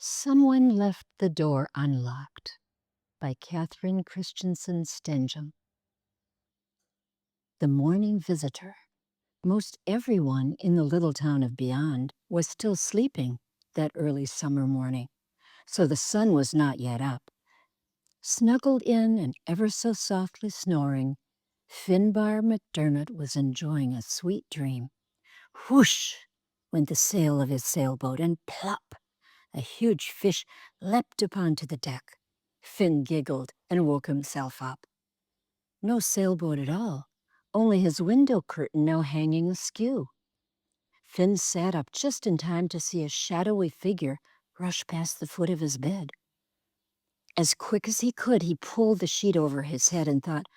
Someone Left the Door Unlocked by Catherine Christensen Stengham. The morning visitor. Most everyone in the little town of Beyond was still sleeping that early summer morning, so the sun was not yet up. Snuggled in and ever so softly snoring, Finbar McDermott was enjoying a sweet dream. Whoosh went the sail of his sailboat, and plop! A huge fish leapt upon to the deck. Finn giggled and woke himself up. No sailboat at all, only his window curtain now hanging askew. Finn sat up just in time to see a shadowy figure rush past the foot of his bed. As quick as he could, he pulled the sheet over his head and thought,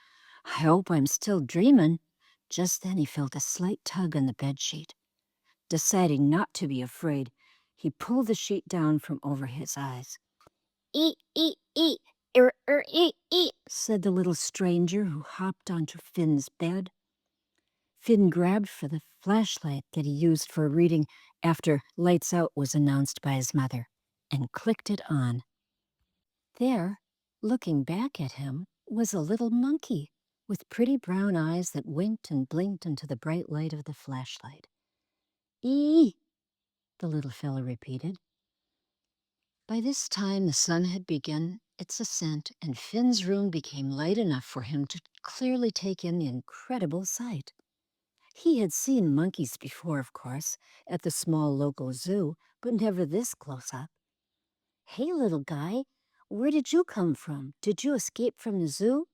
"I hope I'm still dreaming." Just then he felt a slight tug on the bedsheet. Deciding not to be afraid, he pulled the sheet down from over his eyes. "Eat, eat, eat, eat, eat," said the little stranger who hopped onto Finn's bed. Finn grabbed for the flashlight that he used for reading after lights out was announced by his mother and clicked it on. There, looking back at him, was a little monkey with pretty brown eyes that winked and blinked into the bright light of the flashlight. "Ee," the little fellow repeated. By this time the sun had begun its ascent, and Finn's room became light enough for him to clearly take in the incredible sight. He had seen monkeys before, of course, at the small local zoo, but never this close up. "Hey, little guy, where did you come from? Did you escape from the zoo?"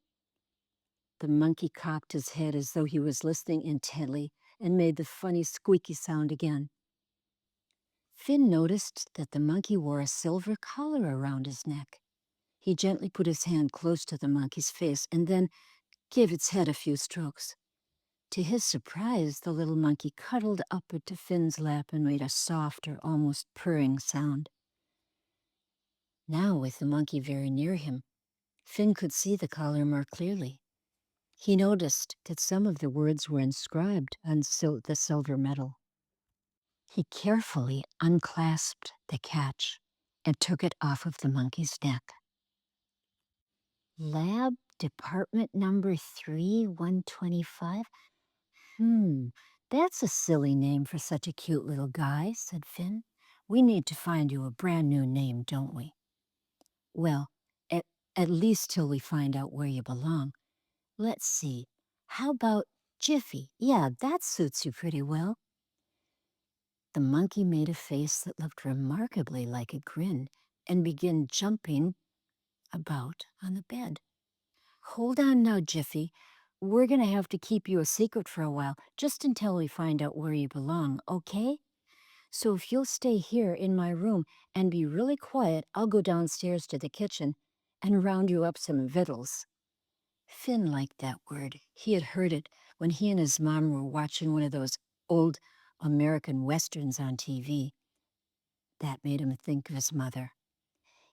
The monkey cocked his head as though he was listening intently and made the funny squeaky sound again. Finn noticed that the monkey wore a silver collar around his neck. He gently put his hand close to the monkey's face and then gave its head a few strokes. To his surprise, the little monkey cuddled up into Finn's lap and made a softer, almost purring sound. Now, with the monkey very near him, Finn could see the collar more clearly. He noticed that some of the words were inscribed on the silver metal. He carefully unclasped the catch and took it off of the monkey's neck. "Lab Department Number 3, 125? That's a silly name for such a cute little guy," said Finn. "We need to find you a brand new name, don't we?" "Well, at, at least till we find out where you belong. Let's see, how about Jiffy? Yeah, that suits you pretty well." The monkey made a face that looked remarkably like a grin and began jumping about on the bed. "Hold on now, Jiffy. We're going to have to keep you a secret for a while, just until we find out where you belong, okay? So if you'll stay here in my room and be really quiet, I'll go downstairs to the kitchen and round you up some victuals." Finn liked that word. He had heard it when he and his mom were watching one of those old American westerns on TV. That made him think of his mother.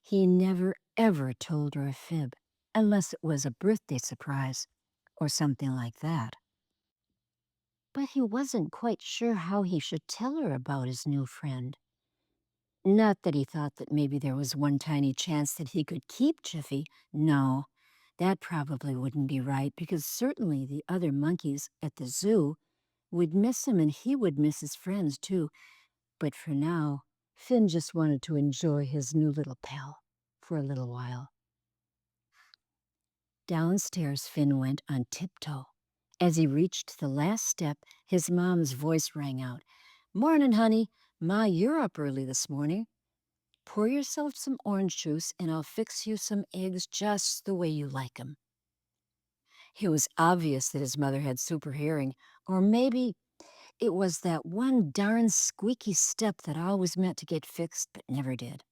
He never, ever told her a fib, unless it was a birthday surprise or something like that. But he wasn't quite sure how he should tell her about his new friend. Not that he thought that maybe there was one tiny chance that he could keep Jiffy. No, that probably wouldn't be right, because certainly the other monkeys at the zoo would miss him and he would miss his friends too. But for now, Finn just wanted to enjoy his new little pal for a little while. Downstairs Finn went on tiptoe. As he reached the last step, his mom's voice rang out. "Morning, honey. Ma, you're up early this morning. Pour yourself some orange juice and I'll fix you some eggs just the way you like 'em." It was obvious that his mother had super hearing, or maybe it was that one darn squeaky step that always meant to get fixed but never did.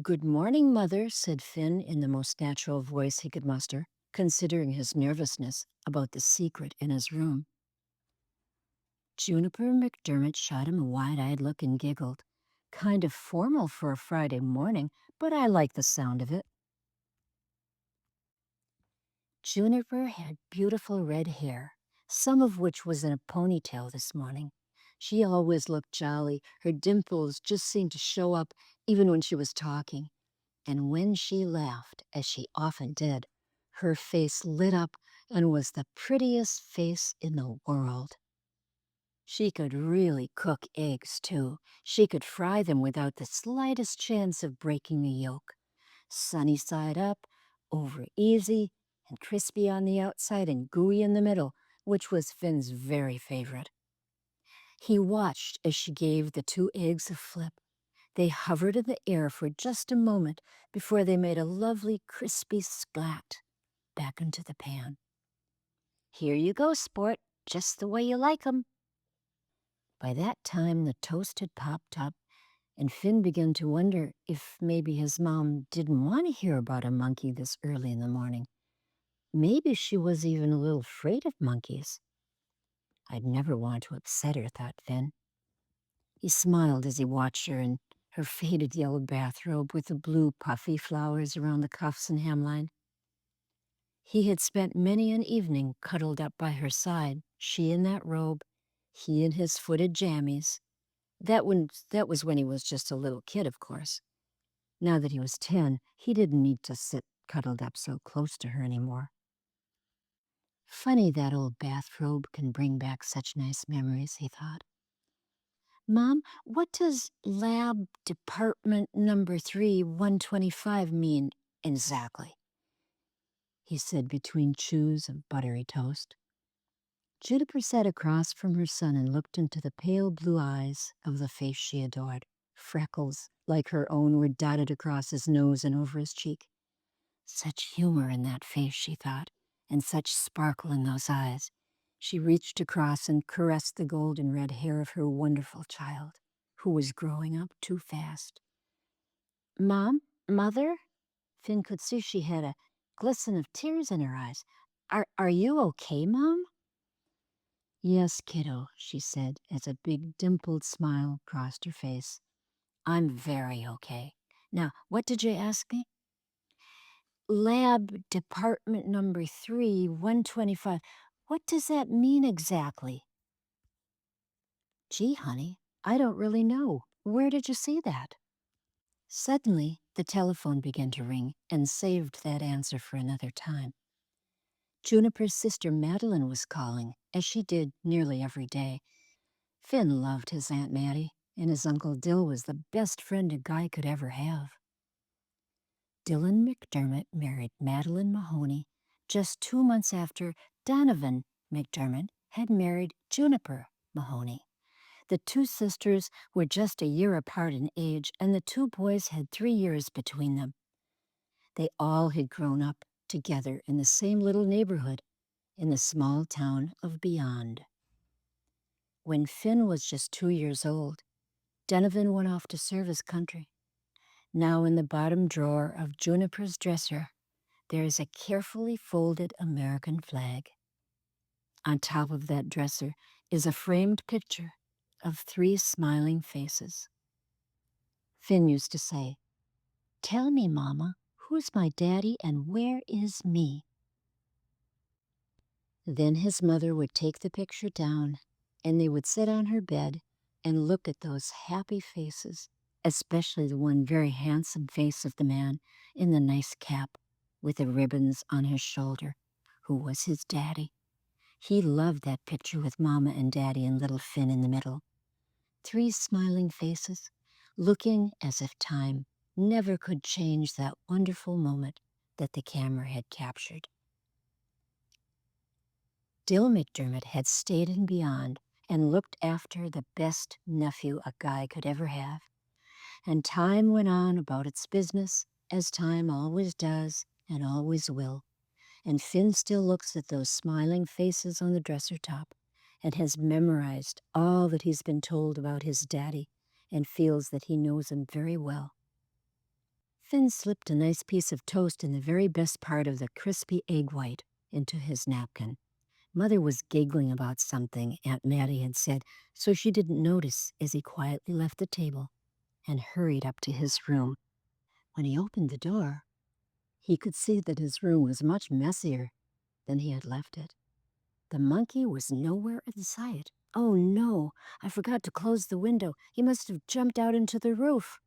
"Good morning, Mother," said Finn in the most natural voice he could muster, considering his nervousness about the secret in his room. Juniper McDermott shot him a wide-eyed look and giggled. "Kind of formal for a Friday morning, but I like the sound of it." Juniper had beautiful red hair, some of which was in a ponytail this morning. She always looked jolly. Her dimples just seemed to show up even when she was talking. And when she laughed, as she often did, her face lit up and was the prettiest face in the world. She could really cook eggs, too. She could fry them without the slightest chance of breaking the yolk. Sunny side up, over easy, and crispy on the outside and gooey in the middle, which was Finn's very favorite. He watched as she gave the 2 eggs a flip. They hovered in the air for just a moment before they made a lovely crispy splat back into the pan. "Here you go, sport, just the way you like 'em." By that time, the toast had popped up, and Finn began to wonder if maybe his mom didn't want to hear about a monkey this early in the morning. Maybe she was even a little afraid of monkeys. "I'd never want to upset her," thought Finn. He smiled as he watched her in her faded yellow bathrobe with the blue puffy flowers around the cuffs and hemline. He had spent many an evening cuddled up by her side, she in that robe, he in his footed jammies. That was when he was just a little kid, of course. Now that he was 10, he didn't need to sit cuddled up so close to her anymore. Funny that old bathrobe can bring back such nice memories, he thought. "Mom, what does lab department number 3, 125 mean exactly?" he said between chews of buttery toast. Juniper sat across from her son and looked into the pale blue eyes of the face she adored. Freckles, like her own, were dotted across his nose and over his cheek. Such humor in that face, she thought, and such sparkle in those eyes. She reached across and caressed the golden red hair of her wonderful child, who was growing up too fast. "Mom? Mother?" Finn could see she had a glisten of tears in her eyes. Are you okay, Mom?" "Yes, kiddo," she said as a big dimpled smile crossed her face. "I'm very okay. Now, what did you ask me?" "Lab department number 3, 125. What does that mean exactly?" "Gee, honey, I don't really know. Where did you see that?" Suddenly, the telephone began to ring and saved that answer for another time. Juniper's sister Madeline was calling, as she did nearly every day. Finn loved his Aunt Mattie, and his Uncle Dill was the best friend a guy could ever have. Dylan McDermott married Madeline Mahoney just 2 months after Donovan McDermott had married Juniper Mahoney. The 2 sisters were just a year apart in age, and the 2 boys had 3 years between them. They all had grown up together in the same little neighborhood in the small town of Beyond. When Finn was just 2 years old, Donovan went off to serve his country. Now in the bottom drawer of Juniper's dresser, there is a carefully folded American flag. On top of that dresser is a framed picture of 3 smiling faces. Finn used to say, "Tell me, Mama, who's my daddy and where is me?" Then his mother would take the picture down, and they would sit on her bed and look at those happy faces, especially the one very handsome face of the man in the nice cap with the ribbons on his shoulder, who was his daddy. He loved that picture with Mama and Daddy and little Finn in the middle. 3 smiling faces, looking as if time never could change that wonderful moment that the camera had captured. Dill McDermott had stayed in Beyond and looked after the best nephew a guy could ever have. And time went on about its business, as time always does and always will. And Finn still looks at those smiling faces on the dresser top and has memorized all that he's been told about his daddy and feels that he knows him very well. Finn slipped a nice piece of toast in the very best part of the crispy egg white into his napkin. Mother was giggling about something Aunt Mattie had said, so she didn't notice as he quietly left the table and hurried up to his room. When he opened the door, he could see that his room was much messier than he had left it. The monkey was nowhere in sight. "Oh no, I forgot to close the window. He must have jumped out into the roof."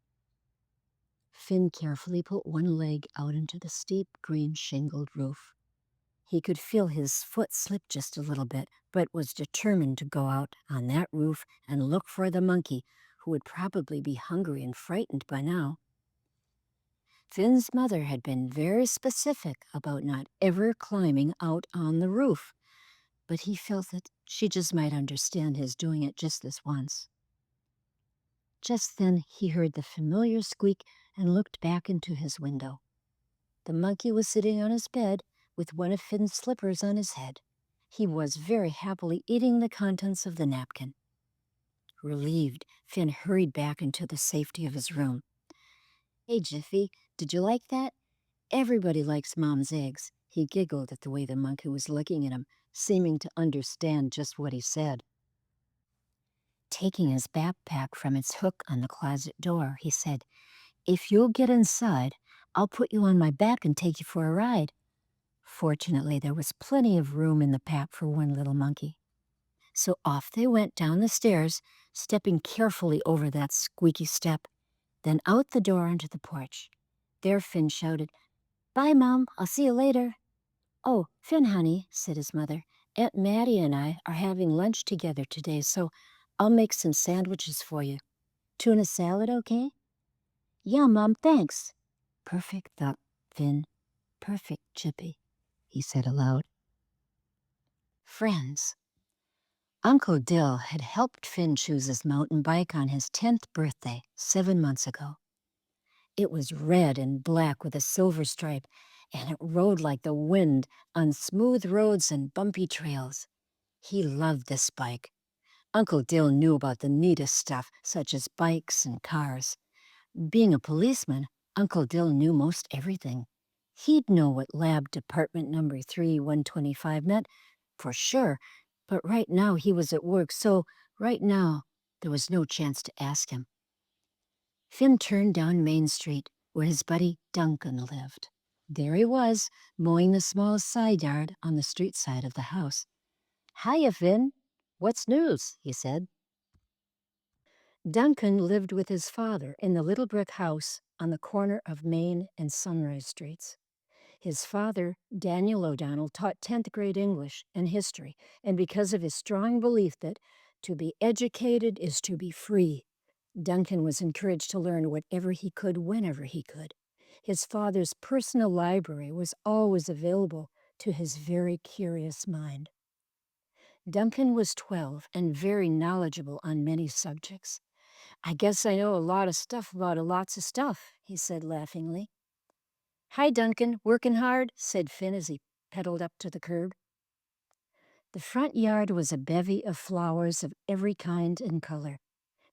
Finn carefully put one leg out into the steep green shingled roof. He could feel his foot slip just a little bit, but was determined to go out on that roof and look for the monkey, who would probably be hungry and frightened by now. Finn's mother had been very specific about not ever climbing out on the roof, but he felt that she just might understand his doing it just this once. Just then he heard the familiar squeak and looked back into his window. The monkey was sitting on his bed with one of Finn's slippers on his head. He was very happily eating the contents of the napkin. Relieved, Finn hurried back into the safety of his room. "Hey, Jiffy, did you like that? Everybody likes Mom's eggs." He giggled at the way the monkey was looking at him, seeming to understand just what he said. Taking his backpack from its hook on the closet door, he said, "If you'll get inside, I'll put you on my back and take you for a ride." Fortunately, there was plenty of room in the pack for one little monkey. So off they went down the stairs, stepping carefully over that squeaky step, then out the door onto the porch. There Finn shouted, "Bye, Mom, I'll see you later." "Oh, Finn, honey," said his mother, "Aunt Maddie and I are having lunch together today, so I'll make some sandwiches for you. Tuna salad, okay?" "Yeah, Mom, thanks." "Perfect," thought Finn. "Perfect, Chippy," he said aloud. Friends. Uncle Dill had helped Finn choose his mountain bike on his 10th birthday 7 months ago. It was red and black with a silver stripe, and it rode like the wind on smooth roads and bumpy trails. He loved this bike. Uncle Dill knew about the neatest stuff, such as bikes and cars. Being a policeman, Uncle Dill knew most everything. He'd know what lab department number 3125 meant, for sure, but right now he was at work, so right now there was no chance to ask him. Finn turned down Main Street, where his buddy Duncan lived. There he was, mowing the small side yard on the street side of the house. "Hiya, Finn. What's news?" he said. Duncan lived with his father in the little brick house on the corner of Main and Sunrise Streets. His father, Daniel O'Donnell, taught 10th grade English and history, and because of his strong belief that to be educated is to be free, Duncan was encouraged to learn whatever he could whenever he could. His father's personal library was always available to his very curious mind. Duncan was 12 and very knowledgeable on many subjects. "I guess I know a lot of stuff about lots of stuff," he said laughingly. "Hi, Duncan, working hard?" said Finn as he pedaled up to the curb. The front yard was a bevy of flowers of every kind and color.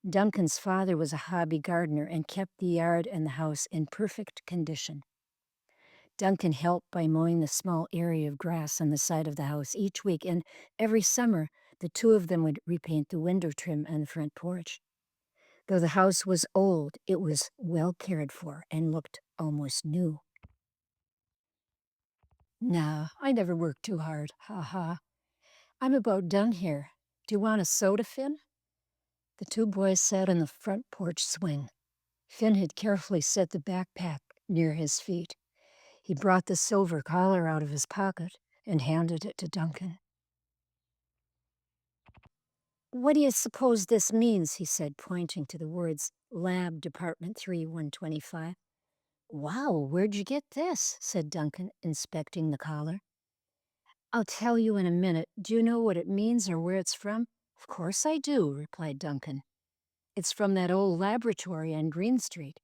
Duncan's father was a hobby gardener and kept the yard and the house in perfect condition. Duncan helped by mowing the small area of grass on the side of the house each week, and every summer the two of them would repaint the window trim on the front porch. Though the house was old, it was well cared for and looked almost new. "No, I never work too hard, ha ha. I'm about done here. Do you want a soda, Finn?" The two boys sat on the front porch swing. Finn had carefully set the backpack near his feet. He brought the silver collar out of his pocket and handed it to Duncan. "What do you suppose this means?" he said, pointing to the words Lab Department 3125. "Wow, where'd you get this?" said Duncan, inspecting the collar. "I'll tell you in a minute. Do you know what it means or where it's from?" "Of course I do," replied Duncan. "It's from that old laboratory on Green Street.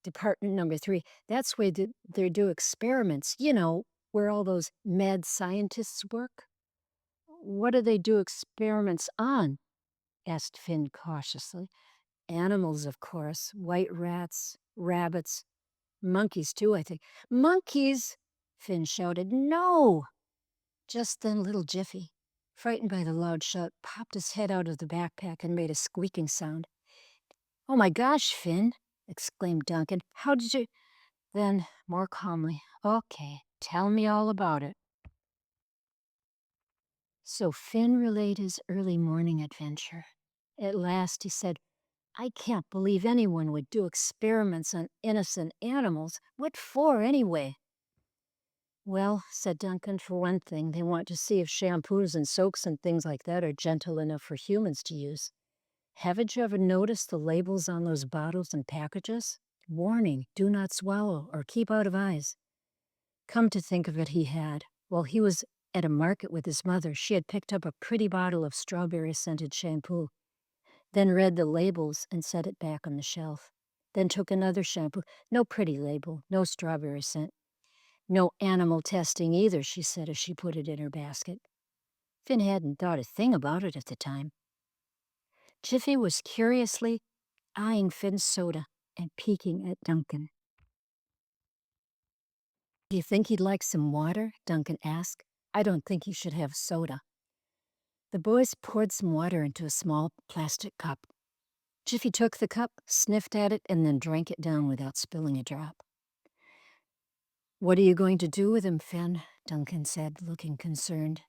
Department number 3. That's where they do experiments. You know, where all those mad scientists work." "What do they do experiments on?" asked Finn cautiously. "Animals, of course. White rats, rabbits, monkeys too, I think." "Monkeys!" Finn shouted. "No!" Just then little Jiffy, frightened by the loud shout, popped his head out of the backpack and made a squeaking sound. "Oh my gosh, Finn!" exclaimed Duncan. "How did you—" Then, more calmly, "Okay, tell me all about it." So Finn relayed his early morning adventure. At last he said, I can't believe anyone would do experiments on innocent animals. What for, anyway? Well, said Duncan, for one thing, they want to see if shampoos and soaps and things like that are gentle enough for humans to use. Haven't you ever noticed the labels on those bottles and packages? Warning, do not swallow or keep out of eyes. Come to think of it, he had. While he was at a market with his mother, she had picked up a pretty bottle of strawberry-scented shampoo, then read the labels and set it back on the shelf. Then took another shampoo. No pretty label, no strawberry scent. No animal testing either, she said as she put it in her basket. Finn hadn't thought a thing about it at the time. Jiffy was curiously eyeing Finn's soda and peeking at Duncan. Do you think he'd like some water? Duncan asked. I don't think he should have soda. The boys poured some water into a small plastic cup. Jiffy took the cup, sniffed at it, and then drank it down without spilling a drop. What are you going to do with him, Finn? Duncan said, looking concerned.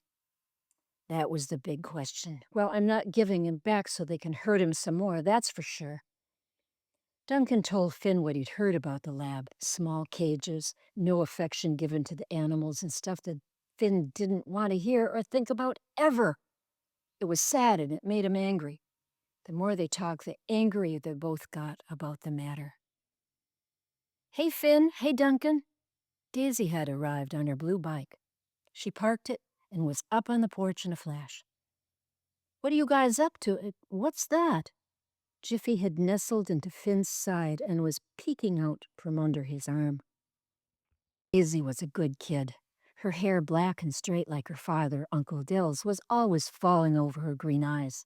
That was the big question. Well, I'm not giving him back so they can hurt him some more, that's for sure. Duncan told Finn what he'd heard about the lab. Small cages, no affection given to the animals, and stuff that Finn didn't want to hear or think about ever. It was sad and it made him angry. The more they talked, the angrier they both got about the matter. Hey, Finn. Hey, Duncan. Daisy had arrived on her blue bike. She parked it and was up on the porch in a flash. What are you guys up to? What's that? Jiffy had nestled into Finn's side and was peeking out from under his arm. Daisy was a good kid. Her hair black and straight like her father, Uncle Dill's, was always falling over her green eyes.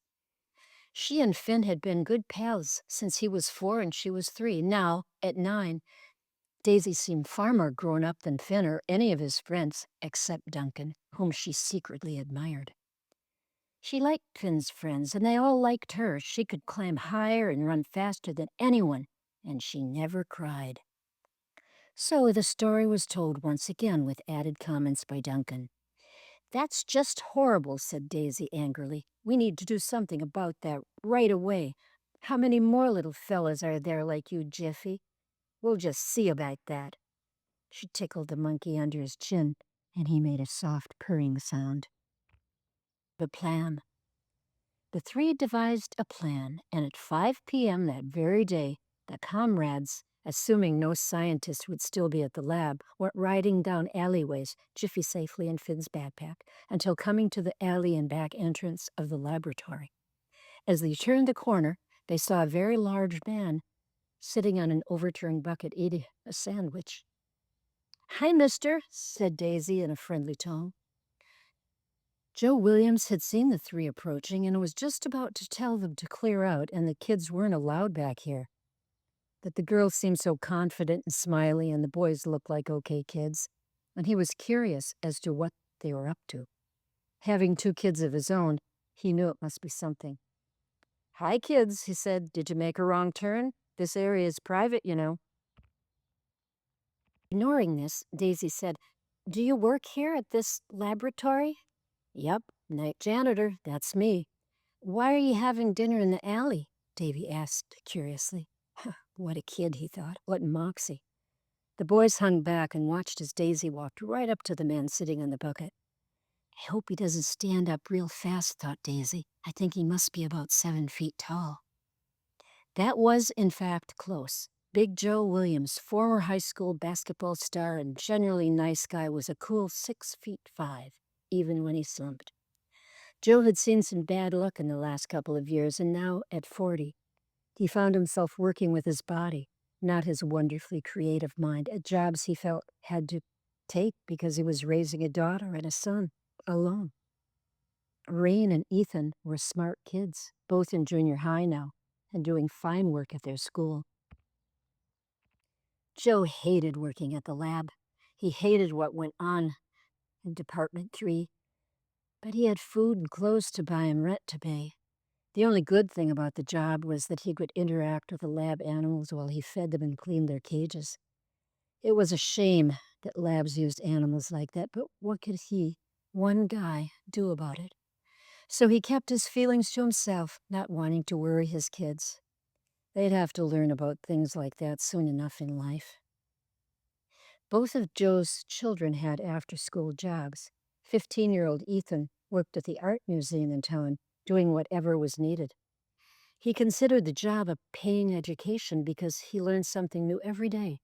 She and Finn had been good pals since he was 4 and she was 3. Now, at 9, Daisy seemed far more grown up than Finn or any of his friends, except Duncan, whom she secretly admired. She liked Finn's friends, and they all liked her. She could climb higher and run faster than anyone, and she never cried. So the story was told once again with added comments by Duncan. That's just horrible, said Daisy angrily. We need to do something about that right away. How many more little fellas are there like you, Jiffy? We'll just see about that. She tickled the monkey under his chin, and he made a soft purring sound. The plan. The three devised a plan, and at 5 p.m. that very day, the comrades, assuming no scientists would still be at the lab, went riding down alleyways, Jiffy safely in Finn's backpack, until coming to the alley and back entrance of the laboratory. As they turned the corner, they saw a very large man sitting on an overturned bucket eating a sandwich. Hi, mister, said Daisy in a friendly tone. Joe Williams had seen the three approaching and was just about to tell them to clear out and the kids weren't allowed back here. But the girls seemed so confident and smiley and the boys looked like okay kids, and he was curious as to what they were up to. Having 2 kids of his own, he knew it must be something. Hi, kids, he said. Did you make a wrong turn? This area is private, you know. Ignoring this, Daisy said, Do you work here at this laboratory? Yep, night janitor, that's me. Why are you having dinner in the alley? Davy asked curiously. What a kid, he thought. What moxie. The boys hung back and watched as Daisy walked right up to the man sitting on the bucket. I hope he doesn't stand up real fast, thought Daisy. I think he must be about 7 feet tall. That was, in fact, close. Big Joe Williams, former high school basketball star and generally nice guy, was a cool 6 feet 5, even when he slumped. Joe had seen some bad luck in the last couple of years, and now, at 40, he found himself working with his body, not his wonderfully creative mind, at jobs he felt had to take because he was raising a daughter and a son alone. Rain and Ethan were smart kids, both in junior high now, and doing fine work at their school. Joe hated working at the lab. He hated what went on in Department 3, but he had food and clothes to buy and rent to pay. The only good thing about the job was that he could interact with the lab animals while he fed them and cleaned their cages. It was a shame that labs used animals like that, but what could he, one guy, do about it? So he kept his feelings to himself, not wanting to worry his kids. They'd have to learn about things like that soon enough in life. Both of Joe's children had after school jobs. 15-year-old Ethan worked at the art museum in town, doing whatever was needed. He considered the job a paying education because he learned something new every day.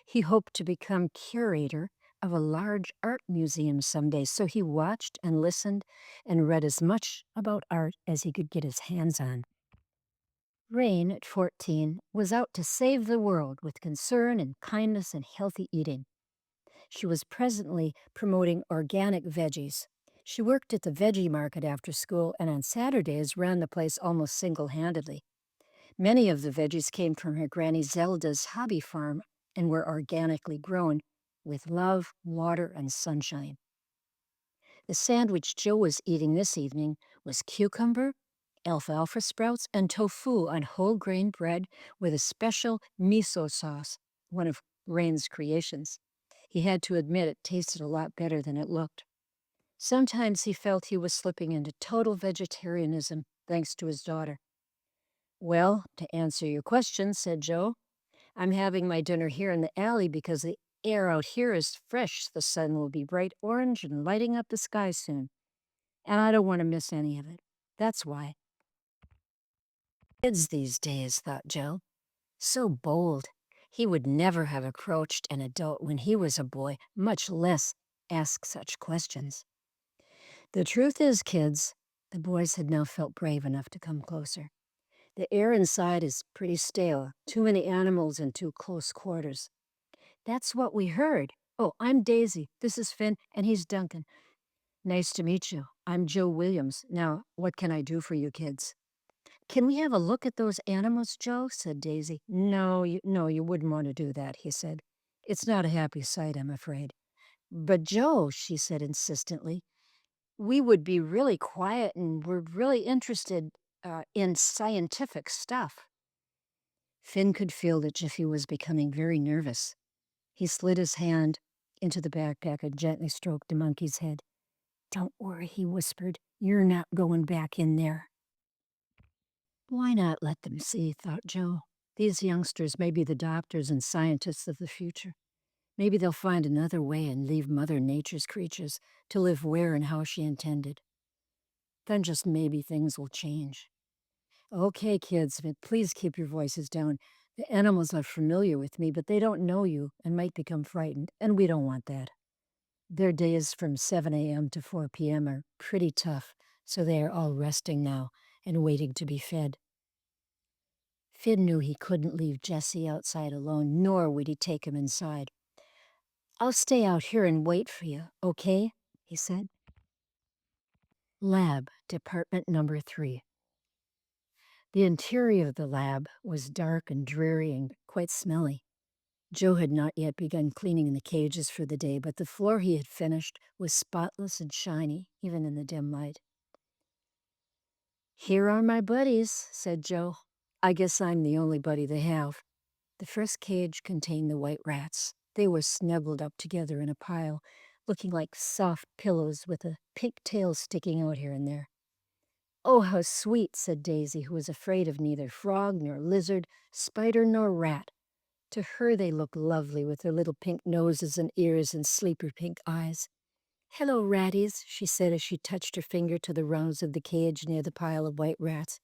He hoped to become curator of a large art museum someday, so he watched and listened and read as much about art as he could get his hands on. Rain, at 14, was out to save the world with concern and kindness and healthy eating. She was presently promoting organic veggies. She worked at the veggie market after school and on Saturdays ran the place almost single-handedly. Many of the veggies came from her Granny Zelda's hobby farm and were organically grown with love, water, and sunshine. The sandwich Joe was eating this evening was cucumber, alfalfa sprouts, and tofu on whole grain bread with a special miso sauce, one of Rain's creations. He had to admit it tasted a lot better than it looked. Sometimes he felt he was slipping into total vegetarianism thanks to his daughter. Well, to answer your question, said Joe, I'm having my dinner here in the alley because the air out here is fresh. The sun will be bright orange and lighting up the sky soon. And I don't want to miss any of it. That's why. Kids these days, thought Joe. So bold. He would never have approached an adult when he was a boy, much less ask such questions. The truth is, kids, the boys had now felt brave enough to come closer. The air inside is pretty stale. Too many animals in too close quarters. That's what we heard. Oh, I'm Daisy. This is Finn, and he's Duncan. Nice to meet you. I'm Joe Williams. Now, what can I do for you kids? Can we have a look at those animals, Joe? Said Daisy. No, you wouldn't want to do that, he said. It's not a happy sight, I'm afraid. But Joe, she said insistently, we would be really quiet and we're really interested in scientific stuff. Finn could feel that Jiffy was becoming very nervous. He slid his hand into the backpack and gently stroked the monkey's head. Don't worry, he whispered. You're not going back in there. Why not let them see, thought Joe. These youngsters may be the doctors and scientists of the future. Maybe they'll find another way and leave Mother Nature's creatures to live where and how she intended. Then just maybe things will change. Okay, kids, but please keep your voices down. The animals are familiar with me, but they don't know you and might become frightened, and we don't want that. Their days from 7 a.m. to 4 p.m. are pretty tough, so they are all resting now and waiting to be fed. Finn knew he couldn't leave Jesse outside alone, nor would he take him inside. I'll stay out here and wait for you, okay? He said. Lab, Department Number 3. The interior of the lab was dark and dreary and quite smelly. Joe had not yet begun cleaning the cages for the day, but the floor he had finished was spotless and shiny, even in the dim light. Here are my buddies, said Joe. I guess I'm the only buddy they have. The first cage contained the white rats. They were snuggled up together in a pile, looking like soft pillows with a pink tail sticking out here and there. Oh, how sweet, said Daisy, who was afraid of neither frog nor lizard, spider nor rat. To her they looked lovely with their little pink noses and ears and sleeper pink eyes. Hello, ratties, she said as she touched her finger to the rungs of the cage near the pile of white rats.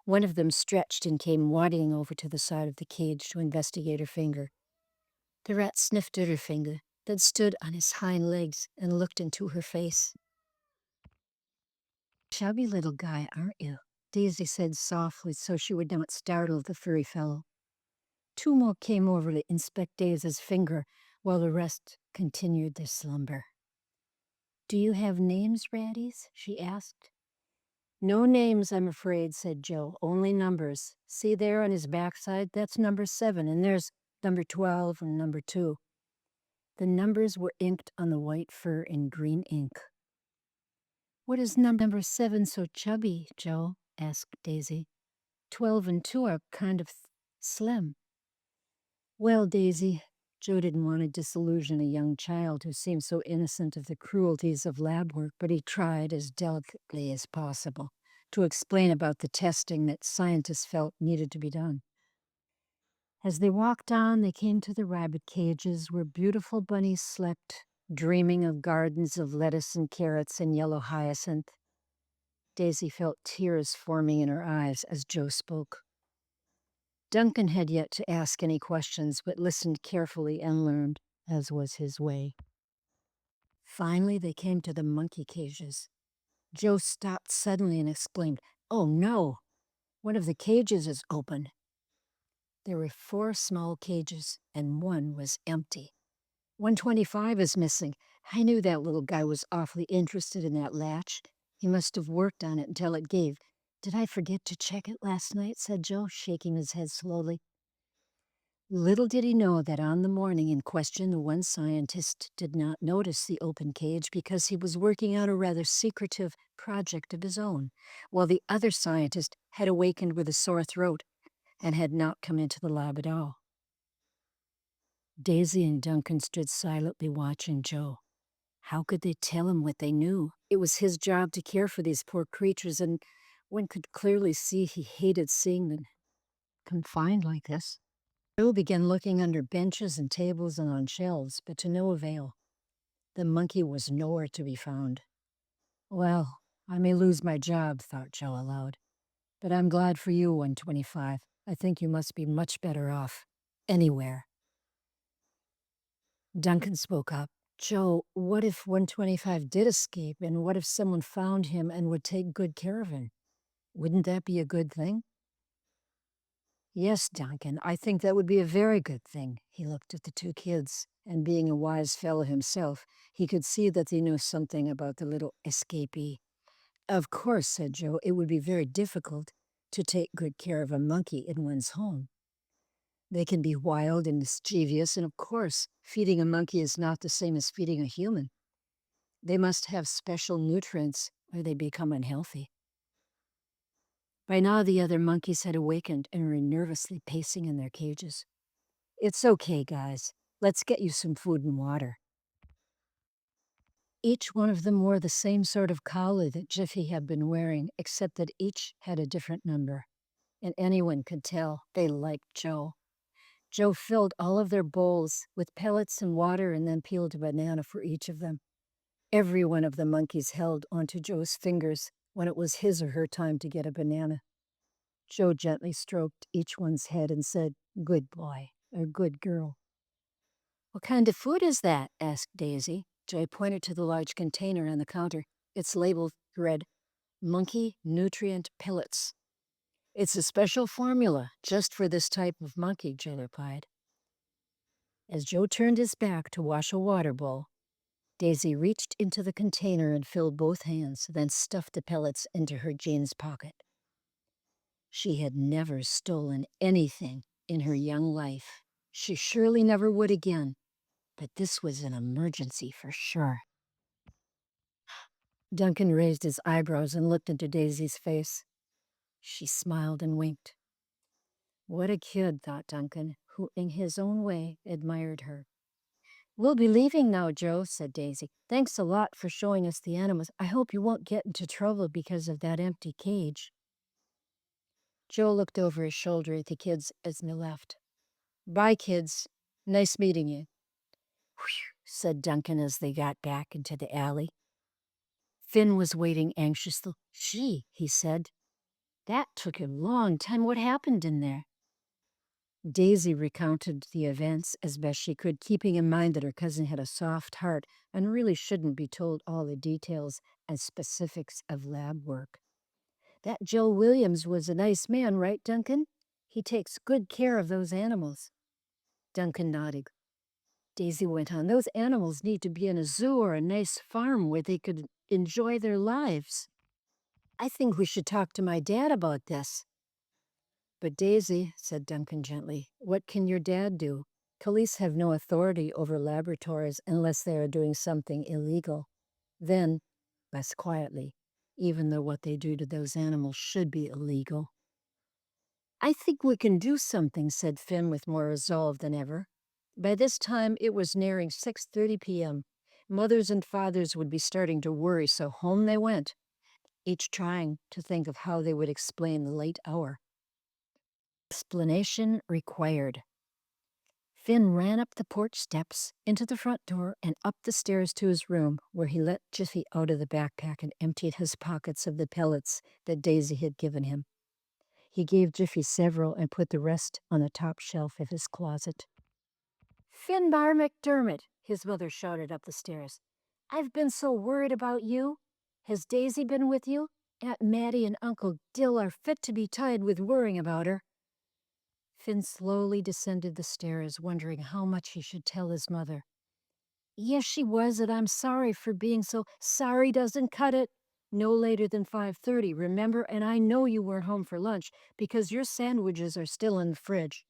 One of them stretched and came waddling over to the side of the cage to investigate her finger. The rat sniffed at her finger, then stood on his hind legs and looked into her face. Chubby little guy, aren't you? Daisy said softly so she would not startle the furry fellow. Two more came over to inspect Daisy's finger while the rest continued their slumber. Do you have names, Ratties? She asked. No names, I'm afraid, said Joe. Only numbers. See there on his backside? That's number 7, and there's number 12 and number 2. The numbers were inked on the white fur in green ink. What is number 7 so chubby, Joe? Asked Daisy. 12 and 2 are kind of slim. Well, Daisy, Joe didn't want to disillusion a young child who seemed so innocent of the cruelties of lab work, but he tried as delicately as possible to explain about the testing that scientists felt needed to be done. As they walked on, they came to the rabbit cages where beautiful bunnies slept, dreaming of gardens of lettuce and carrots and yellow hyacinth. Daisy felt tears forming in her eyes as Joe spoke. Duncan had yet to ask any questions, but listened carefully and learned, as was his way. Finally, they came to the monkey cages. Joe stopped suddenly and exclaimed, "Oh no! One of the cages is open." There were 4 small cages, and one was empty. 125 is missing. I knew that little guy was awfully interested in that latch. He must have worked on it until it gave. "Did I forget to check it last night?" said Joe, shaking his head slowly. Little did he know that on the morning in question, the one scientist did not notice the open cage because he was working out a rather secretive project of his own, while the other scientist had awakened with a sore throat and had not come into the lab at all. Daisy and Duncan stood silently watching Joe. How could they tell him what they knew? It was his job to care for these poor creatures, and one could clearly see he hated seeing them confined like this. Joe began looking under benches and tables and on shelves, but to no avail. The monkey was nowhere to be found. "Well, I may lose my job," thought Joe aloud. "But I'm glad for you, 125. I think you must be much better off anywhere." Duncan spoke up. "Joe, what if 125 did escape, and what if someone found him and would take good care of him? Wouldn't that be a good thing?" "Yes, Duncan, I think that would be a very good thing." He looked at the 2 kids, and being a wise fellow himself, he could see that they knew something about the little escapee. "Of course," said Joe, "it would be very difficult to take good care of a monkey in one's home. They can be wild and mischievous, and of course, feeding a monkey is not the same as feeding a human. They must have special nutrients or they become unhealthy." By now, the other monkeys had awakened and were nervously pacing in their cages. "It's okay, guys. Let's get you some food and water." Each one of them wore the same sort of collar that Jiffy had been wearing, except that each had a different number, and anyone could tell they liked Joe. Joe filled all of their bowls with pellets and water and then peeled a banana for each of them. Every one of the monkeys held onto Joe's fingers when it was his or her time to get a banana. Joe gently stroked each one's head and said, "Good boy," or "Good girl." "What kind of food is that?" asked Daisy. Joe pointed to the large container on the counter. Its label read, "Monkey Nutrient Pellets." "It's a special formula just for this type of monkey," Joe replied. As Joe turned his back to wash a water bowl, Daisy reached into the container and filled both hands, then stuffed the pellets into her jeans pocket. She had never stolen anything in her young life. She surely never would again, but this was an emergency for sure. Duncan raised his eyebrows and looked into Daisy's face. She smiled and winked. What a kid, thought Duncan, who in his own way admired her. "We'll be leaving now, Joe," said Daisy. "Thanks a lot for showing us the animals. I hope you won't get into trouble because of that empty cage." Joe looked over his shoulder at the kids as they left. "Bye, kids. Nice meeting you." "Whew," said Duncan as they got back into the alley. Finn was waiting anxiously. "Gee," he said, "that took a long time. What happened in there?" Daisy recounted the events as best she could, keeping in mind that her cousin had a soft heart and really shouldn't be told all the details and specifics of lab work. "That Joe Williams was a nice man, right, Duncan? He takes good care of those animals." Duncan nodded. Daisy went on, "Those animals need to be in a zoo or a nice farm where they could enjoy their lives. I think we should talk to my dad about this." "But Daisy," said Duncan gently, "what can your dad do? Police have no authority over laboratories unless they are doing something illegal." Then, less quietly, even though what they do to those animals should be illegal. "I think we can do something," said Finn with more resolve than ever. By this time, it was nearing 6:30 p.m. Mothers and fathers would be starting to worry, so home they went, each trying to think of how they would explain the late hour. Explanation required. Finn ran up the porch steps, into the front door, and up the stairs to his room, where he let Jiffy out of the backpack and emptied his pockets of the pellets that Daisy had given him. He gave Jiffy several and put the rest on the top shelf of his closet. "Finbar McDermott," his mother shouted up the stairs. "I've been so worried about you. Has Daisy been with you? Aunt Mattie and Uncle Dill are fit to be tied with worrying about her." Finn slowly descended the stairs, wondering how much he should tell his mother. "Yes, she was, and I'm sorry for being so sorry doesn't cut it. No later than 5:30, remember? And I know you weren't home for lunch because your sandwiches are still in the fridge."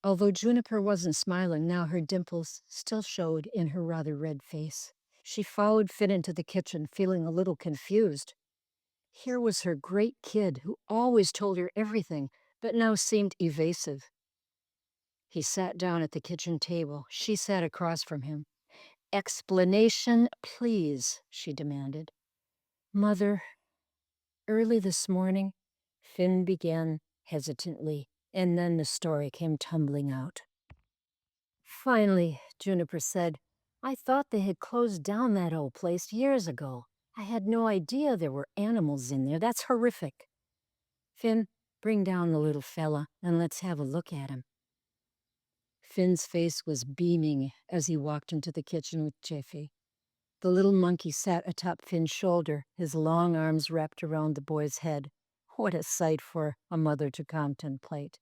Although Juniper wasn't smiling now, her dimples still showed in her rather red face. She followed Finn into the kitchen, feeling a little confused. Here was her great kid, who always told her everything, but now seemed evasive. He sat down at the kitchen table. She sat across from him. "Explanation, please," she demanded. "Mother, early this morning," Finn began hesitantly, and then the story came tumbling out. "Finally," Juniper said, "I thought they had closed down that old place years ago. I had no idea there were animals in there. That's horrific. Finn, bring down the little fella and let's have a look at him." Finn's face was beaming as he walked into the kitchen with Jiffy. The little monkey sat atop Finn's shoulder, his long arms wrapped around the boy's head. What a sight for a mother to contemplate.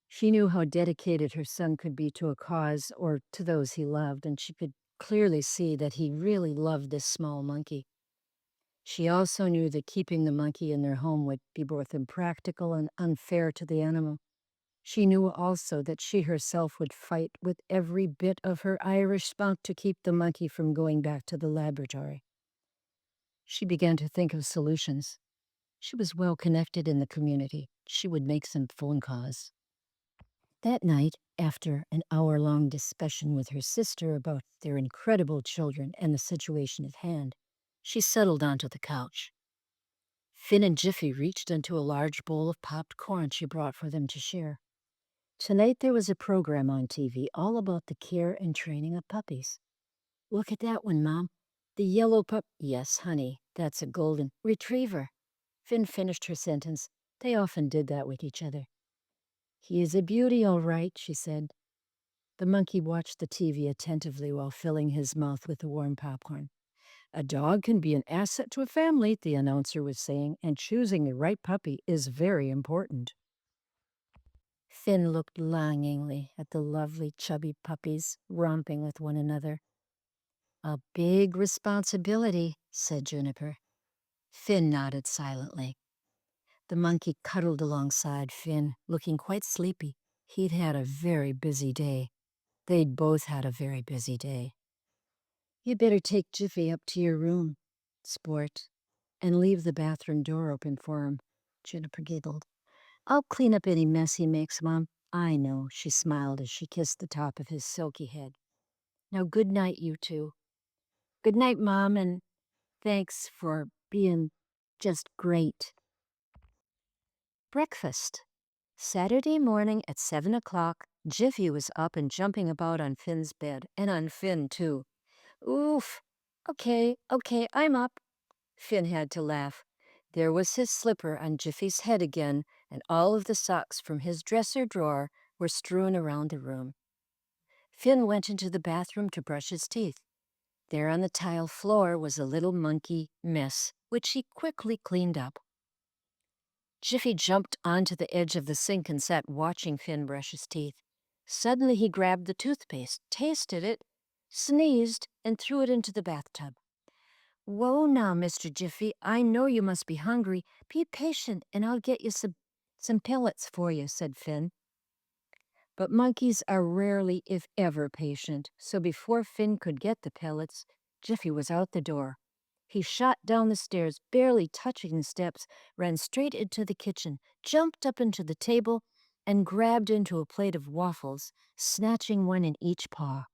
She knew how dedicated her son could be to a cause or to those he loved, and she could clearly see that he really loved this small monkey. She also knew that keeping the monkey in their home would be both impractical and unfair to the animal. She knew also that she herself would fight with every bit of her Irish spunk to keep the monkey from going back to the laboratory. She began to think of solutions. She was well connected in the community. She would make some phone calls. That night, after an hour-long discussion with her sister about their incredible children and the situation at hand, she settled onto the couch. Finn and Jiffy reached into a large bowl of popped corn she brought for them to share. Tonight there was a program on TV all about the care and training of puppies. "Look at that one, Mom. The yellow pup—" "Yes, honey, that's a golden retriever." Finn finished her sentence. They often did that with each other. "He is a beauty, all right," she said. The monkey watched the TV attentively while filling his mouth with the warm popcorn. "A dog can be an asset to a family," the announcer was saying, "and choosing the right puppy is very important." Finn looked longingly at the lovely, chubby puppies romping with one another. "A big responsibility," said Juniper. Finn nodded silently. The monkey cuddled alongside Finn, looking quite sleepy. He'd had a very busy day. They'd both had a very busy day. "You better take Jiffy up to your room, Sport, and leave the bathroom door open for him," Juniper giggled. "I'll clean up any mess he makes, Mom." "I know," she smiled as she kissed the top of his silky head. "Now, good night, you two." "Good night, Mom, and thanks for being just great." Breakfast. Saturday morning at 7 o'clock, Jiffy was up and jumping about on Finn's bed, and on Finn, too. "Oof. Okay, I'm up." Finn had to laugh. There was his slipper on Jiffy's head again, and all of the socks from his dresser drawer were strewn around the room. Finn went into the bathroom to brush his teeth. There on the tile floor was a little monkey mess, which he quickly cleaned up. Jiffy jumped onto the edge of the sink and sat watching Finn brush his teeth. Suddenly he grabbed the toothpaste, tasted it, sneezed, and threw it into the bathtub. "Whoa now, Mr. Jiffy, I know you must be hungry. Be patient, and I'll get you some pellets for you," said Finn. But monkeys are rarely, if ever, patient, so before Finn could get the pellets, Jiffy was out the door. He shot down the stairs, barely touching the steps, ran straight into the kitchen, jumped up into the table, and grabbed into a plate of waffles, snatching one in each paw.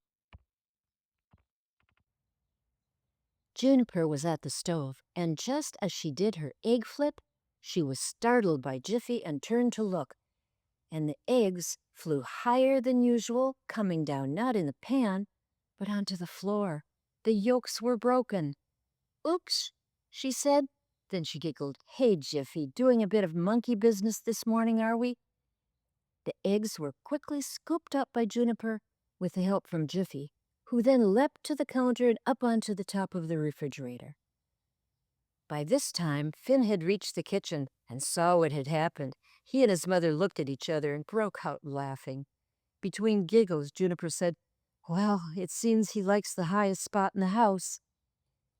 Juniper was at the stove, and just as she did her egg flip, she was startled by Jiffy and turned to look. and the eggs flew higher than usual, coming down not in the pan, but onto the floor. The yolks were broken. "Oops," she said. Then she giggled. "Hey, Jiffy, doing a bit of monkey business this morning, are we?" The eggs were quickly scooped up by Juniper with the help from Jiffy, who then leapt to the counter and up onto the top of the refrigerator. By this time, Finn had reached the kitchen and saw what had happened. He and his mother looked at each other and broke out laughing. Between giggles, Juniper said, "Well, it seems he likes the highest spot in the house."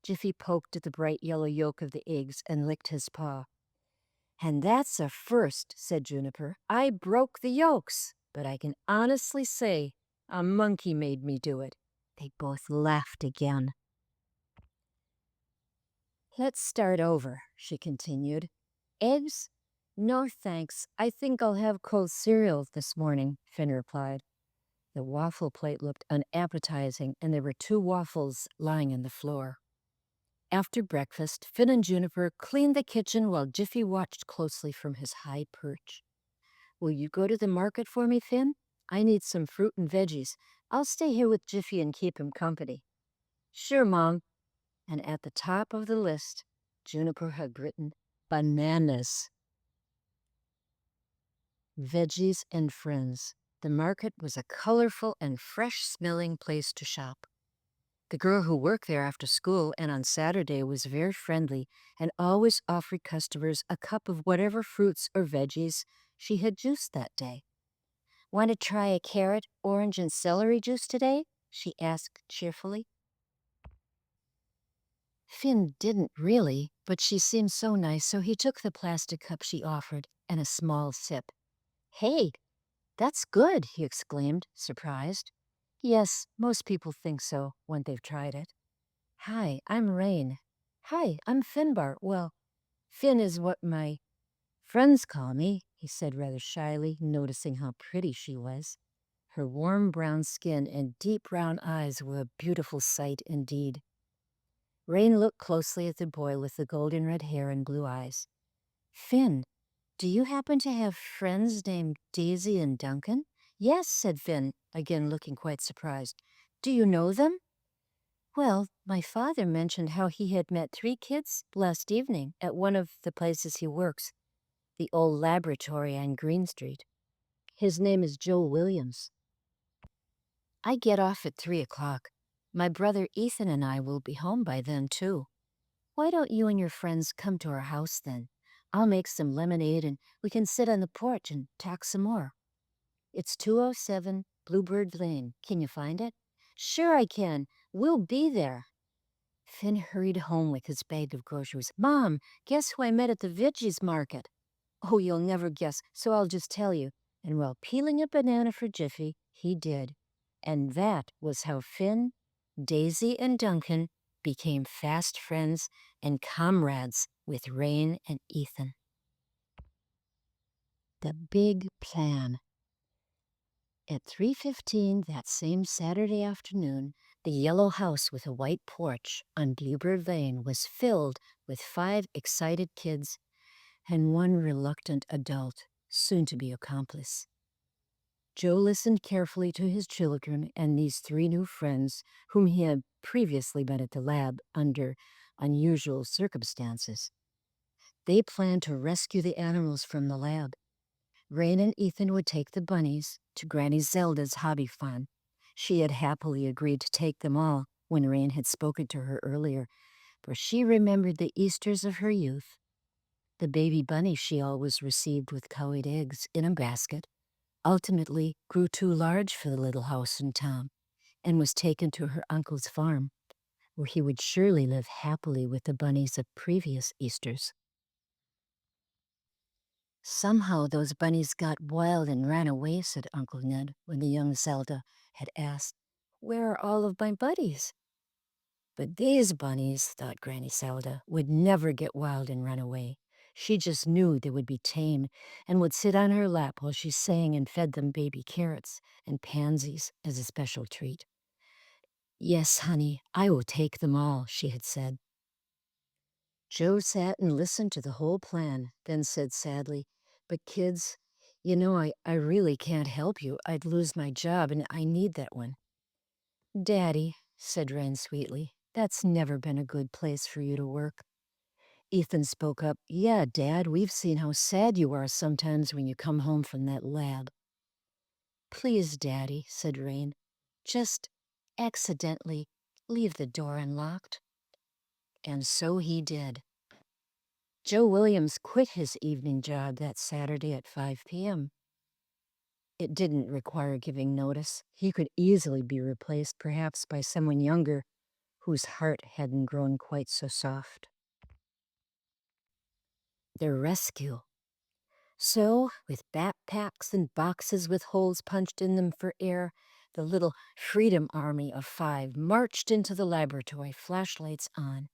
Jiffy poked at the bright yellow yolk of the eggs and licked his paw. "And that's a first," said Juniper. "I broke the yolks, but I can honestly say a monkey made me do it." They both laughed again. "Let's start over," she continued. "Eggs? No, thanks. I think I'll have cold cereal this morning," Finn replied. The waffle plate looked unappetizing, and there were 2 waffles lying on the floor. After breakfast, Finn and Juniper cleaned the kitchen while Jiffy watched closely from his high perch. "Will you go to the market for me, Finn? I need some fruit and veggies. I'll stay here with Jiffy and keep him company." "Sure, Mom." And at the top of the list, Juniper had written bananas. Veggies and friends. The market was a colorful and fresh-smelling place to shop. The girl who worked there after school and on Saturday was very friendly and always offered customers a cup of whatever fruits or veggies she had juiced that day. "Want to try a carrot, orange, and celery juice today?" she asked cheerfully. Finn didn't really, but she seemed so nice, so he took the plastic cup she offered and a small sip. "Hey, that's good," he exclaimed, surprised. Yes, most people think so when they've tried it. "Hi, I'm Rain." "Hi, I'm Finbar. Well, Finn is what my friends call me," he said rather shyly, noticing how pretty she was. Her warm brown skin and deep brown eyes were a beautiful sight indeed. Rain looked closely at the boy with the golden red hair and blue eyes. "Finn, do you happen to have friends named Daisy and Duncan?" "Yes," said Finn, again looking quite surprised. "Do you know them?" "Well, my father mentioned how he had met 3 kids last evening at one of the places he works, the old laboratory on Green Street. His name is Joe Williams. I get off at 3 o'clock. My brother Ethan and I will be home by then, too. Why don't you and your friends come to our house then? I'll make some lemonade and we can sit on the porch and talk some more. It's 207 Bluebird Lane. Can you find it?" "Sure I can. We'll be there." Finn hurried home with his bag of groceries. "Mom, guess who I met at the veggies market?" "Oh, you'll never guess, so I'll just tell you." And while peeling a banana for Jiffy, he did. And that was how Finn, Daisy, and Duncan became fast friends and comrades with Rain and Ethan. The big plan. At 3:15 that same Saturday afternoon, the yellow house with a white porch on Bluebird Lane was filled with 5 excited kids and 1 reluctant adult, soon to be accomplice. Joe listened carefully to his children and these 3 new friends whom he had previously met at the lab under unusual circumstances. They planned to rescue the animals from the lab. Rain and Ethan would take the bunnies to Granny Zelda's hobby farm. She had happily agreed to take them all when Rain had spoken to her earlier, for she remembered the Easters of her youth. The baby bunny she always received with cowed eggs in a basket ultimately grew too large for the little house in town and was taken to her uncle's farm, where he would surely live happily with the bunnies of previous Easters. "Somehow those bunnies got wild and ran away," said Uncle Ned when the young Zelda had asked, "Where are all of my buddies?" But these bunnies, thought Granny Zelda, would never get wild and run away. She just knew they would be tame and would sit on her lap while she sang and fed them baby carrots and pansies as a special treat. "Yes, honey, I will take them all," she had said. Joe sat and listened to the whole plan, then said sadly, "But kids, I really can't help you. I'd lose my job, and I need that one. Daddy, said Wren sweetly, that's never been a good place for you to work. Ethan spoke up. Yeah, Dad, we've seen how sad you are sometimes when you come home from that lab. Please, Daddy, said Rain, just accidentally leave the door unlocked. And so he did. Joe Williams quit his evening job that Saturday at 5 p.m. It didn't require giving notice. He could easily be replaced, perhaps by someone younger whose heart hadn't grown quite so soft. Their rescue. So, with backpacks and boxes with holes punched in them for air, the little Freedom Army of 5 marched into the laboratory, flashlights on.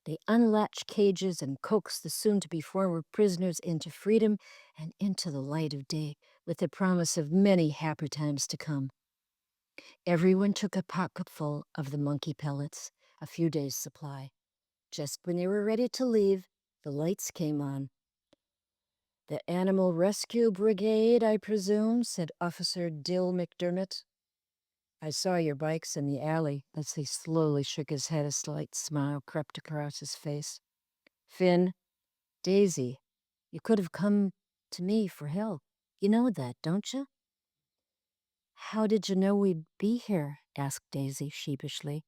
They unlatched cages and coaxed the soon-to-be former prisoners into freedom and into the light of day, with the promise of many happy times to come. Everyone took a pocketful of the monkey pellets, a few days' supply. Just when they were ready to leave, the lights came on. The Animal Rescue Brigade, I presume, said Officer Dill McDermott. I saw your bikes in the alley. As he slowly shook his head, a slight smile crept across his face. Finn, Daisy, you could have come to me for help. You know that, don't you? How did you know we'd be here? Asked Daisy sheepishly.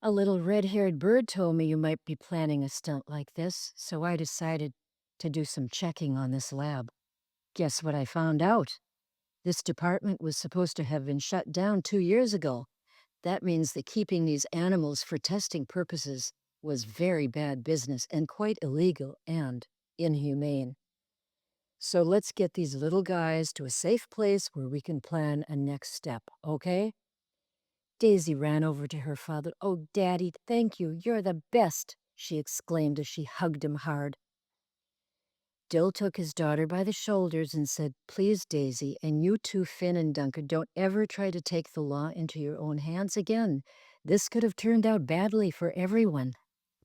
A little red-haired bird told me you might be planning a stunt like this, so I decided to do some checking on this lab. Guess what I found out? This department was supposed to have been shut down 2 years ago. That means that keeping these animals for testing purposes was very bad business and quite illegal and inhumane. So let's get these little guys to a safe place where we can plan a next step, okay? Daisy ran over to her father. Oh, Daddy, thank you. You're the best, she exclaimed as she hugged him hard. Dill took his daughter by the shoulders and said, Please, Daisy, and you too, Finn and Duncan, don't ever try to take the law into your own hands again. This could have turned out badly for everyone.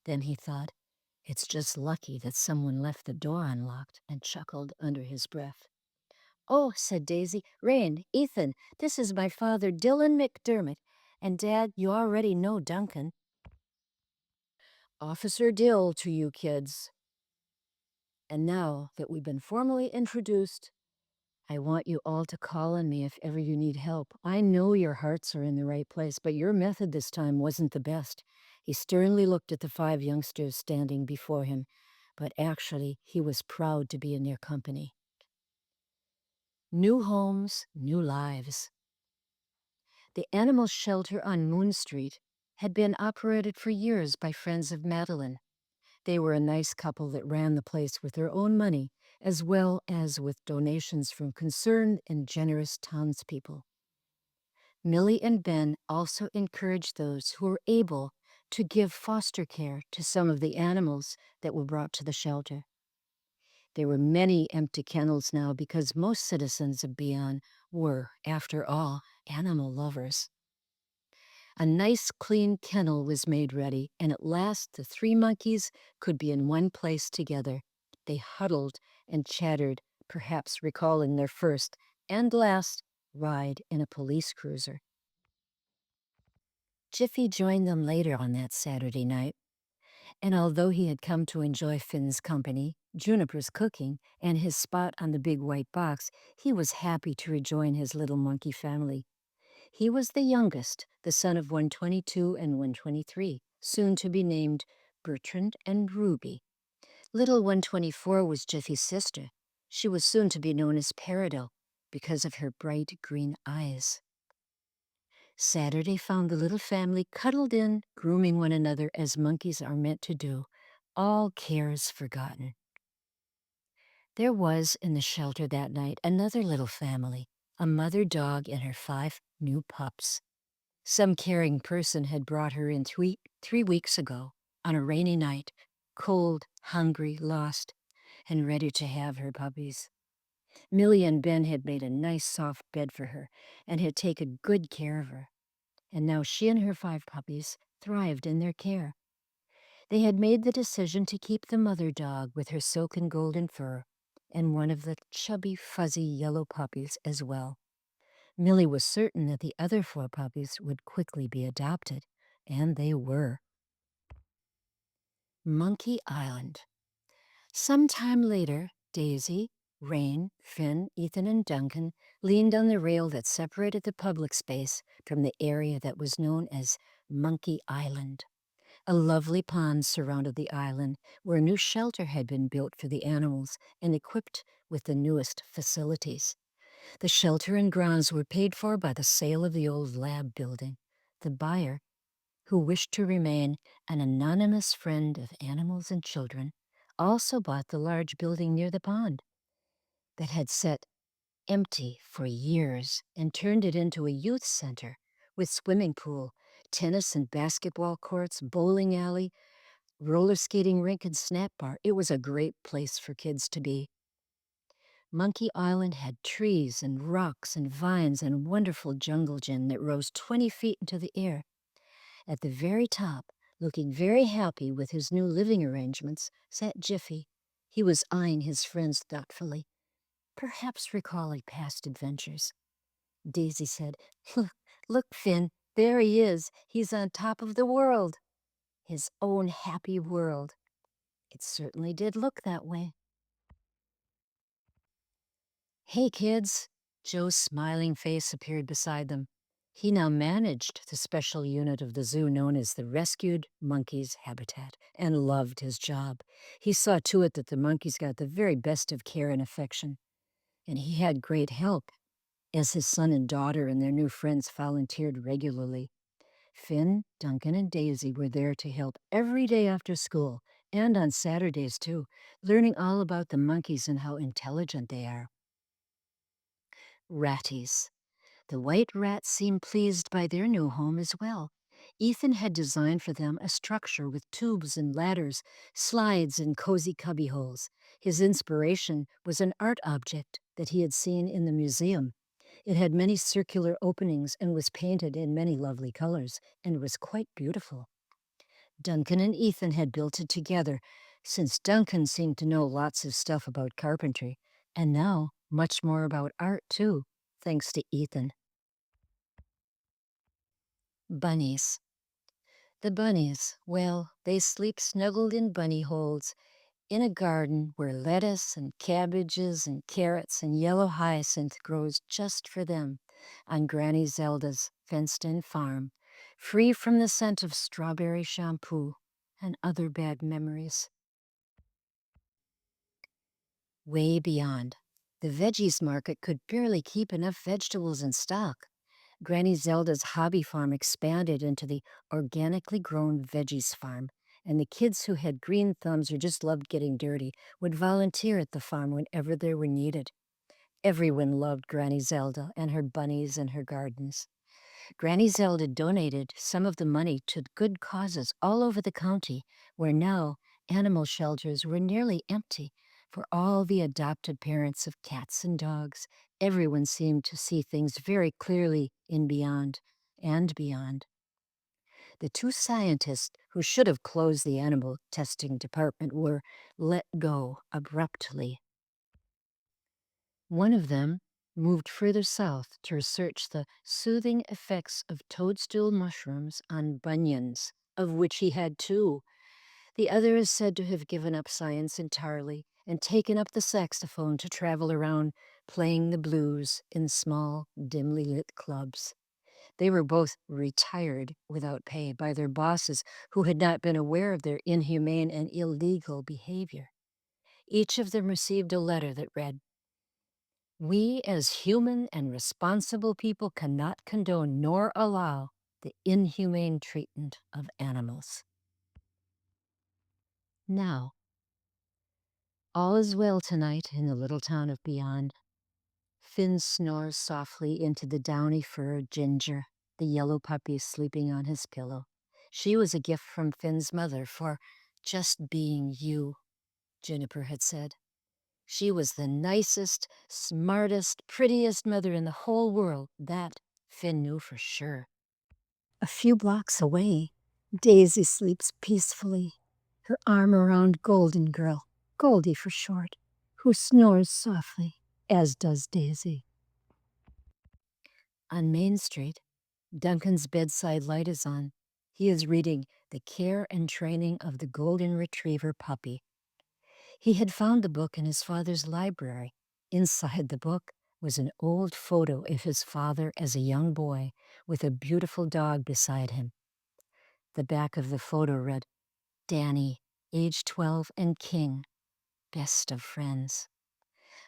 Then he thought, it's just lucky that someone left the door unlocked, and chuckled under his breath. Oh, said Daisy, Rain, Ethan, this is my father, Dylan McDermott. And Dad, you already know Duncan. Officer Dill to you kids. And now that we've been formally introduced, I want you all to call on me if ever you need help. I know your hearts are in the right place, but your method this time wasn't the best. He sternly looked at the 5 youngsters standing before him, but actually he was proud to be in their company. New homes, new lives. The animal shelter on Moon Street had been operated for years by friends of Madeline. They were a nice couple that ran the place with their own money, as well as with donations from concerned and generous townspeople. Millie and Ben also encouraged those who were able to give foster care to some of the animals that were brought to the shelter. There were many empty kennels now because most citizens of Beyond were, after all, animal lovers. A nice clean kennel was made ready, and at last the 3 monkeys could be in one place together. They huddled and chattered, perhaps recalling their first and last ride in a police cruiser. Jiffy joined them later on that Saturday night, and although he had come to enjoy Finn's company, Juniper's cooking, and his spot on the big white box, he was happy to rejoin his little monkey family. He was the youngest, the son of 122 and 123, soon to be named Bertrand and Ruby. Little 124 was Jiffy's sister. She was soon to be known as Peridot because of her bright green eyes. Saturday found the little family cuddled in, grooming one another as monkeys are meant to do, all cares forgotten. There was in the shelter that night another little family, a mother dog and her 5 new pups. Some caring person had brought her in 3 weeks ago on a rainy night, cold, hungry, lost, and ready to have her puppies. Millie and Ben had made a nice soft bed for her and had taken good care of her, and now she and her 5 puppies thrived in their care. They had made the decision to keep the mother dog with her silken golden fur and one of the chubby, fuzzy yellow puppies as well. Millie was certain that the other 4 puppies would quickly be adopted, and they were. Monkey Island. Some time later, Daisy, Rain, Finn, Ethan, and Duncan leaned on the rail that separated the public space from the area that was known as Monkey Island. A lovely pond surrounded the island where a new shelter had been built for the animals and equipped with the newest facilities. The shelter and grounds were paid for by the sale of the old lab building. The buyer, who wished to remain an anonymous friend of animals and children, also bought the large building near the pond that had sat empty for years and turned it into a youth center with swimming pool, tennis and basketball courts, bowling alley, roller skating rink, and snack bar. It was a great place for kids to be. Monkey Island had trees and rocks and vines and wonderful jungle gym that rose 20 feet into the air. At the very top, looking very happy with his new living arrangements, sat Jiffy. He was eyeing his friends thoughtfully, perhaps recalling past adventures. Daisy said, Look, Finn, there he is. He's on top of the world. His own happy world. It certainly did look that way. Hey, kids. Joe's smiling face appeared beside them. He now managed the special unit of the zoo known as the Rescued Monkeys Habitat and loved his job. He saw to it that the monkeys got the very best of care and affection. And he had great help, as his son and daughter and their new friends volunteered regularly. Finn, Duncan, and Daisy were there to help every day after school, and on Saturdays too, learning all about the monkeys and how intelligent they are. Ratties. The white rats seemed pleased by their new home as well. Ethan had designed for them a structure with tubes and ladders, slides, and cozy cubbyholes. His inspiration was an art object that he had seen in the museum. It had many circular openings and was painted in many lovely colors and was quite beautiful. Duncan and Ethan had built it together, since Duncan seemed to know lots of stuff about carpentry, and now much more about art too, thanks to Ethan. Bunnies. The bunnies, well, they sleep snuggled in bunny holes in a garden where lettuce and cabbages and carrots and yellow hyacinth grows just for them on Granny Zelda's fenced-in farm, free from the scent of strawberry shampoo and other bad memories. Way beyond, the veggies market could barely keep enough vegetables in stock. Granny Zelda's hobby farm expanded into the organically grown veggies farm, and the kids who had green thumbs or just loved getting dirty would volunteer at the farm whenever they were needed. Everyone loved Granny Zelda and her bunnies and her gardens. Granny Zelda donated some of the money to good causes all over the county, where now animal shelters were nearly empty for all the adopted parents of cats and dogs. Everyone seemed to see things very clearly in beyond and beyond. The 2 scientists who should have closed the animal testing department were let go abruptly. One of them moved further south to research the soothing effects of toadstool mushrooms on bunions, of which he had 2. The other is said to have given up science entirely and taken up the saxophone to travel around playing the blues in small, dimly lit clubs. They were both retired without pay by their bosses who had not been aware of their inhumane and illegal behavior. Each of them received a letter that read, "We as human and responsible people cannot condone nor allow the inhumane treatment of animals." Now, all is well tonight in the little town of Beyond. Finn snores softly into the downy fur of Ginger, the yellow puppy sleeping on his pillow. She was a gift from Finn's mother for just being you, Juniper had said. She was the nicest, smartest, prettiest mother in the whole world. That Finn knew for sure. A few blocks away, Daisy sleeps peacefully her arm around Golden Girl, Goldie for short, who snores softly, as does Daisy. On Main Street, Duncan's bedside light is on. He is reading The Care and Training of the Golden Retriever Puppy. He had found the book in his father's library. Inside the book was an old photo of his father as a young boy with a beautiful dog beside him. The back of the photo read, Danny, age 12, and King, best of friends.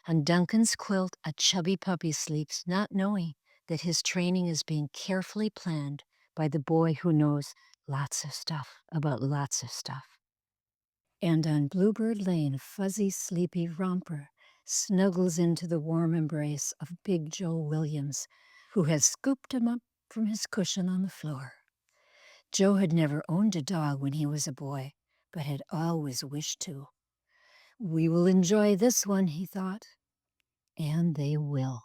On Duncan's quilt, a chubby puppy sleeps, not knowing that his training is being carefully planned by the boy who knows lots of stuff about lots of stuff. And on Bluebird Lane, a fuzzy, sleepy romper snuggles into the warm embrace of Big Joe Williams, who has scooped him up from his cushion on the floor. Joe had never owned a dog when he was a boy, but had always wished to. We will enjoy this one, he thought. And they will.